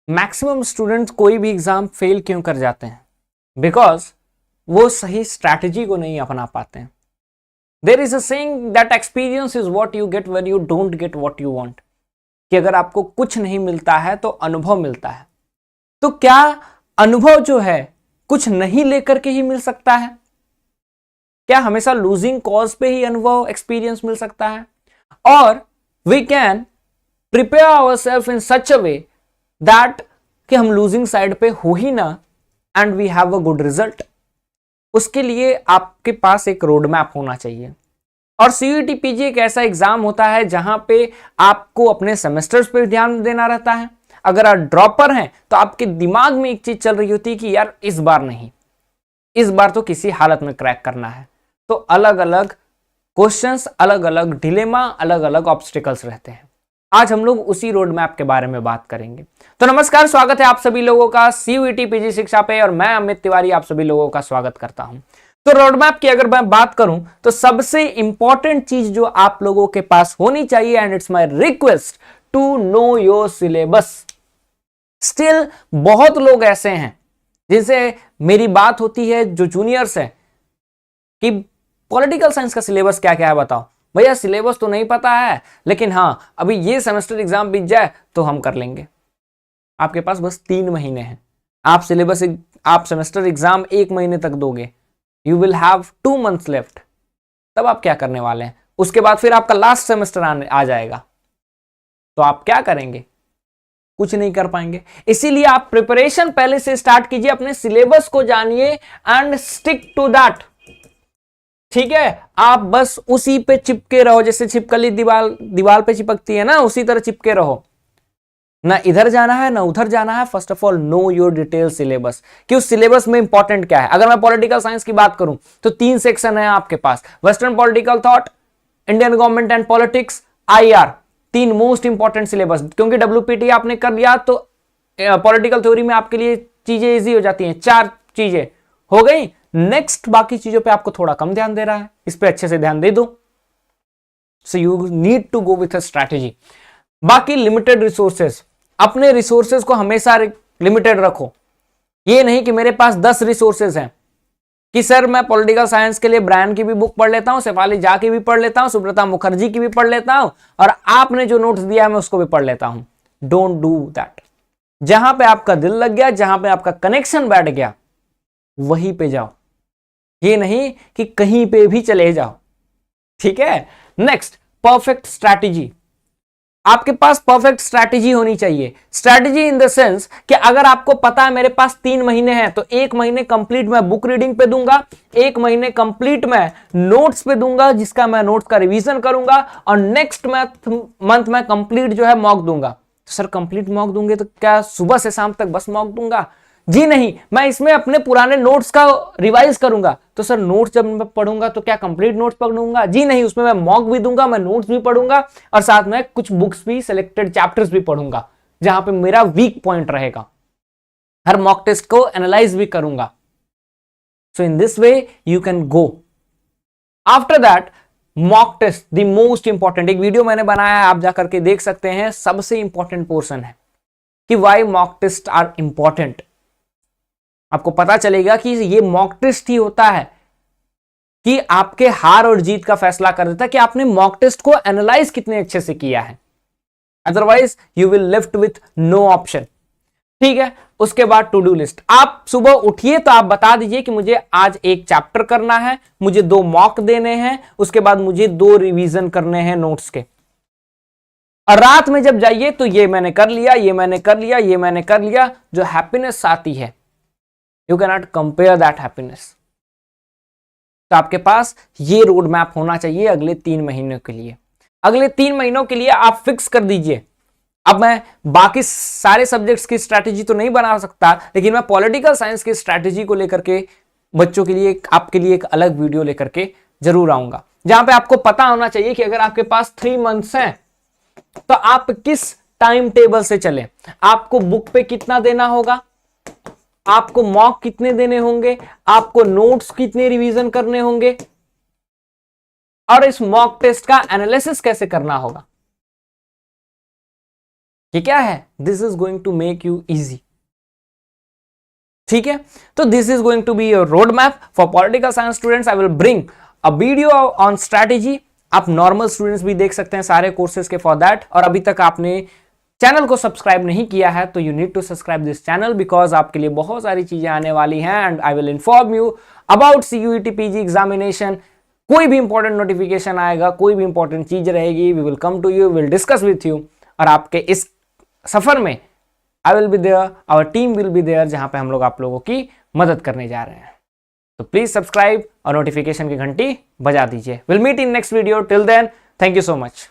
Maximum students कोई भी exam fail क्यों कर जाते हैं? बिकॉज वो सही स्ट्रैटेजी को नहीं अपना पाते हैं। There is a saying that experience is what you get when you don't get what you want. कि अगर आपको कुछ नहीं मिलता है तो अनुभव मिलता है। तो क्या अनुभव जो है कुछ नहीं लेकर के ही मिल सकता है? क्या हमेशा लूजिंग कॉज पे ही अनुभव एक्सपीरियंस मिल सकता है? और we can prepare ourselves in such a way that कि हम लूजिंग साइड पे हो ही ना and we have a good result. उसके लिए आपके पास एक रोड मैप होना चाहिए। और सीयूईटी पीजी एक ऐसा एग्जाम होता है जहां पे आपको अपने सेमेस्टर्स पे ध्यान देना रहता है। अगर आप ड्रॉपर हैं तो आपके दिमाग में एक चीज चल रही होती है कि यार इस बार नहीं, इस बार तो किसी हालत में क्रैक करना है। तो अलग अलग क्वेश्चंस, अलग अलग डिलेमा, अलग अलग ऑब्स्टिकल्स रहते हैं। आज हम लोग उसी रोड मैप के बारे में बात करेंगे। तो नमस्कार, स्वागत है आप सभी लोगों का सीयूईटी पीजी शिक्षा पे और मैं अमित तिवारी आप सभी लोगों का स्वागत करता हूं। तो रोड मैप की अगर मैं बात करूं तो सबसे इंपॉर्टेंट चीज जो आप लोगों के पास होनी चाहिए, and it's my request to know your syllabus. Still बहुत लोग ऐसे हैं जिनसे मेरी बात होती है, जो जूनियर्स हैं, कि पॉलिटिकल साइंस का सिलेबस क्या क्या है बताओ। भैया सिलेबस तो नहीं पता है, लेकिन हाँ अभी ये सेमेस्टर एग्जाम बीत जाए तो हम कर लेंगे। आपके पास बस 3 महीने हैं। आप सेमेस्टर एग्जाम 1 महीने तक दोगे। You will have 2 months left. तब आप क्या करने वाले हैं? उसके बाद फिर आपका लास्ट सेमेस्टर आ जाएगा। तो आप क्या करेंगे? कुछ नहीं कर पाएंगे। इसीलिए आप प्रिपरेशन पहले से स्टार्ट कीजिए, अपने सिलेबस को जानिए एंड स्टिक टू दैट। ठीक है, आप बस उसी पे चिपके रहो, जैसे छिपकली दीवार पे चिपकती है ना, उसी तरह चिपके रहो। ना इधर जाना है ना उधर जाना है। First of all know your detail syllabus, कि उस सिलेबस में इंपॉर्टेंट क्या है। अगर मैं पॉलिटिकल साइंस की बात करूं तो 3 सेक्शन है आपके पास: western political thought, Indian government and politics, IR. 3 most important syllabus. क्योंकि डब्ल्यूपीटी आपने कर लिया तो पॉलिटिकल थ्योरी में आपके लिए चीजें इजी हो जाती हैं। 4 चीजें हो गई। नेक्स्ट बाकी चीजों पे आपको थोड़ा कम ध्यान दे रहा है, इस पे अच्छे से ध्यान दे दो। So you need to go with a strategy. बाकी लिमिटेड रिसोर्सेज, अपने रिसोर्सेज को हमेशा लिमिटेड रखो। ये नहीं कि मेरे पास 10 रिसोर्सेज हैं, कि सर मैं पॉलिटिकल साइंस के लिए ब्रायन की भी बुक पढ़ लेता हूं, शेफाली झा की भी पढ़ लेता हूं, सुब्रता मुखर्जी की भी पढ़ लेता हूं, और आपने जो नोट्स दिया है मैं उसको भी पढ़ लेता हूं। Don't do that. जहां पे आपका दिल लग गया, जहां पे आपका कनेक्शन बैठ गया, वहीं पे जाओ। ये नहीं कि कहीं पे भी चले जाओ। ठीक है। Next, perfect strategy. आपके पास परफेक्ट स्ट्रैटेजी होनी चाहिए। स्ट्रैटेजी इन द सेंस कि अगर आपको पता है मेरे पास 3 महीने हैं, तो 1 महीने कंप्लीट मैं बुक रीडिंग पे दूंगा, 1 महीने कंप्लीट मैं नोट्स पे दूंगा, जिसका मैं नोट्स का रिवीजन करूंगा, और नेक्स्ट मंथ मैं कंप्लीट जो है मॉक दूंगा। तो सर कंप्लीट मॉक दूंगे तो क्या सुबह से शाम तक बस मॉक दूंगा? जी नहीं, मैं इसमें अपने पुराने नोट्स का रिवाइज करूंगा। तो सर नोट्स जब मैं पढ़ूंगा तो क्या कंप्लीट नोट्स पढ़ूंगा? जी नहीं, उसमें मैं मॉक भी दूंगा, मैं नोट्स भी पढ़ूंगा, और साथ में कुछ बुक्स भी, सिलेक्टेड चैप्टर्स भी पढ़ूंगा जहां पे मेरा वीक पॉइंट रहेगा। हर मॉक टेस्ट को एनालाइज भी करूंगा। So in this way you can go. After that mock test, the most important. एक वीडियो मैंने बनाया है, आप जाकर के देख सकते हैं। सबसे इंपॉर्टेंट पोर्शन है कि why mock test are important. आपको पता चलेगा कि ये मॉक टेस्ट ही होता है कि आपके हार और जीत का फैसला कर देता है कि आपने मॉक टेस्ट को एनालाइज कितने अच्छे से किया है। Otherwise you will left with no option. ठीक है। उसके बाद टू डू लिस्ट। आप सुबह उठिए तो आप बता दीजिए कि मुझे आज 1 चैप्टर करना है, मुझे 2 मॉक देने हैं, उसके बाद मुझे 2 रिवीजन करने हैं नोट्स के। और रात में जब जाइए तो ये मैंने कर लिया, ये मैंने कर लिया, ये मैंने कर लिया। जो हैप्पीनेस आती है, you can not compare that happiness. तो आपके पास ये रोड मैप होना चाहिए अगले 3 महीनों के लिए। अगले 3 महीनों के लिए आप फिक्स कर दीजिए। अब मैं बाकी सारे सब्जेक्ट्स की स्ट्रैटेजी तो नहीं बना सकता, लेकिन मैं पॉलिटिकल साइंस की स्ट्रैटेजी को लेकर के बच्चों के लिए, आपके लिए एक अलग वीडियो लेकर के जरूर आऊंगा, जहां पे आपको पता होना चाहिए कि अगर आपके पास 3 मंथ्स हैं तो आप किस टाइम टेबल से चलें। आपको बुक पे कितना देना होगा, आपको मॉक कितने देने होंगे, आपको नोट्स कितने रिवीजन करने होंगे, और इस मॉक टेस्ट का एनालिसिस कैसे करना होगा। कि क्या है, this is going to make you easy. ठीक है, तो this is going to be your road map for political science students. I will bring a video on strategy. आप नॉर्मल स्टूडेंट्स भी देख सकते हैं सारे कोर्सेज के फॉर दैट। और अभी तक आपने चैनल को सब्सक्राइब नहीं किया है तो you need to subscribe this channel, because आपके लिए बहुत सारी चीजें आने वाली हैं and I will inform you about CUET PG examination. कोई भी इंपॉर्टेंट नोटिफिकेशन आएगा, कोई भी इंपॉर्टेंट चीज रहेगी, we will come to you, will discuss with you. और आपके इस सफर में I will be there, our team will be there, जहां पे हम लोग आप लोगों की मदद करने जा रहे हैं। तो प्लीज सब्सक्राइब और नोटिफिकेशन की घंटी बजा दीजिए। Will meet in next video, till then thank you so much.